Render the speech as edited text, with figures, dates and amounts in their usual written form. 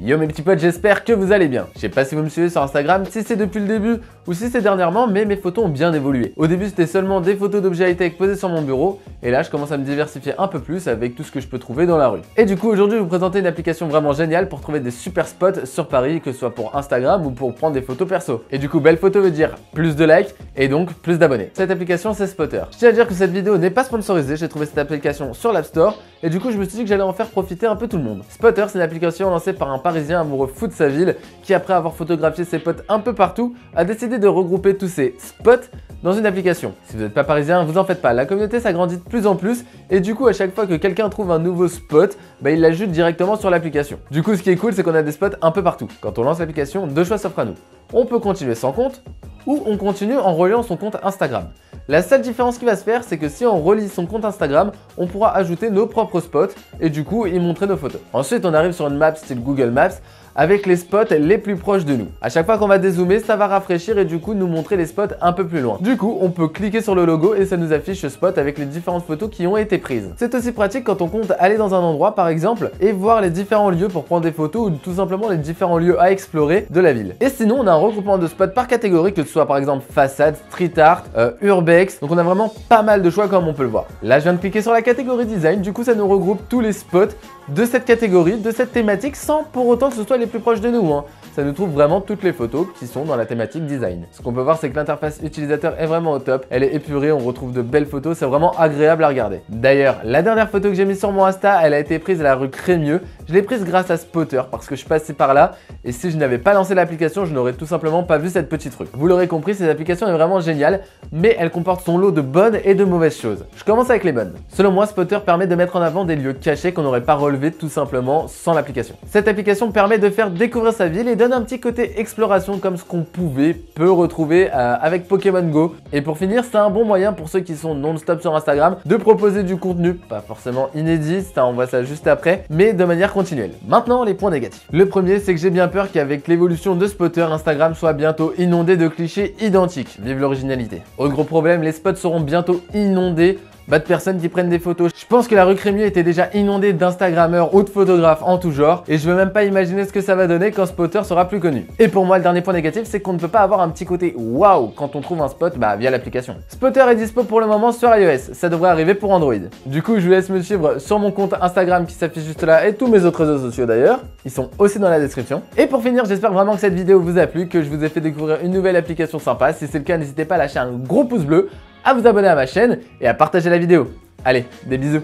Yo mes petits potes, j'espère que vous allez bien. Je sais pas si vous me suivez sur Instagram, si c'est depuis le début ou si c'est dernièrement, mais mes photos ont bien évolué. Au début c'était seulement des photos d'objets high-tech posées sur mon bureau, et là je commence à me diversifier un peu plus avec tout ce que je peux trouver dans la rue. Et du coup aujourd'hui je vais vous présenter une application vraiment géniale pour trouver des super spots sur Paris, que ce soit pour Instagram ou pour prendre des photos perso. Et du coup belle photo veut dire plus de likes et donc plus d'abonnés. Cette application c'est Spotter. Je tiens à dire que cette vidéo n'est pas sponsorisée, j'ai trouvé cette application sur l'App Store et du coup je me suis dit que j'allais en faire profiter un peu tout le monde. Spotter c'est une application lancée par un Parisien amoureux fou de sa ville qui, après avoir photographié ses potes un peu partout, a décidé de regrouper tous ses spots dans une application. Si vous n'êtes pas parisien, vous en faites pas, la communauté s'agrandit de plus en plus et du coup à chaque fois que quelqu'un trouve un nouveau spot, il l'ajoute directement sur l'application. Du coup ce qui est cool c'est qu'on a des spots un peu partout. Quand on lance l'application, deux choix s'offrent à nous. On peut continuer sans compte ou on continue en reliant son compte Instagram. La seule différence qui va se faire, c'est que si on relie son compte Instagram, on pourra ajouter nos propres spots et du coup y montrer nos photos. Ensuite, on arrive sur une map style Google Maps avec les spots les plus proches de nous. À chaque fois qu'on va dézoomer, ça va rafraîchir et du coup nous montrer les spots un peu plus loin. Du coup, on peut cliquer sur le logo et ça nous affiche ce spot avec les différentes photos qui ont été prises. C'est aussi pratique quand on compte aller dans un endroit par exemple et voir les différents lieux pour prendre des photos ou tout simplement les différents lieux à explorer de la ville. Et sinon, on a un regroupement de spots par catégorie, que ce soit par exemple façade, street art, urbex. Donc on a vraiment pas mal de choix comme on peut le voir. Là, je viens de cliquer sur la catégorie design, du coup ça nous regroupe tous les spots de cette catégorie, de cette thématique, sans pour autant que ce soit les plus proches de nous. Ça nous trouve vraiment toutes les photos qui sont dans la thématique design. Ce qu'on peut voir, c'est que l'interface utilisateur est vraiment au top. Elle est épurée, on retrouve de belles photos, c'est vraiment agréable à regarder. D'ailleurs, la dernière photo que j'ai mise sur mon Insta, elle a été prise à la rue Crémieux. Je l'ai prise grâce à Spotter parce que je suis passé par là et si je n'avais pas lancé l'application, je n'aurais tout simplement pas vu cette petite rue. Vous l'aurez compris, cette application est vraiment géniale, mais elle comporte son lot de bonnes et de mauvaises choses. Je commence avec les bonnes. Selon moi, Spotter permet de mettre en avant des lieux cachés qu'on n'aurait pas relevés tout simplement sans l'application. Cette application permet de faire découvrir sa ville et donne un petit côté exploration comme ce qu'on peut retrouver avec Pokémon Go. Et pour finir, c'est un bon moyen pour ceux qui sont non-stop sur Instagram de proposer du contenu, pas forcément inédit, ça on voit ça juste après, mais de manière continuelle. Maintenant, les points négatifs. Le premier, c'est que j'ai bien peur qu'avec l'évolution de Spotter, Instagram soit bientôt inondé de clichés identiques. Vive l'originalité. Autre gros problème, les spots seront bientôt inondés de personnes qui prennent des photos. Je pense que la rue Crémieux était déjà inondée d'instagrammeurs ou de photographes en tout genre et je veux même pas imaginer ce que ça va donner quand Spotter sera plus connu. Et pour moi, le dernier point négatif, c'est qu'on ne peut pas avoir un petit côté waouh quand on trouve un spot via l'application. Spotter est dispo pour le moment sur iOS, ça devrait arriver pour Android. Du coup, je vous laisse me suivre sur mon compte Instagram qui s'affiche juste là et tous mes autres réseaux sociaux d'ailleurs. Ils sont aussi dans la description. Et pour finir, j'espère vraiment que cette vidéo vous a plu, que je vous ai fait découvrir une nouvelle application sympa. Si c'est le cas, n'hésitez pas à lâcher un gros pouce bleu, à vous abonner à ma chaîne et à partager la vidéo. Allez, des bisous.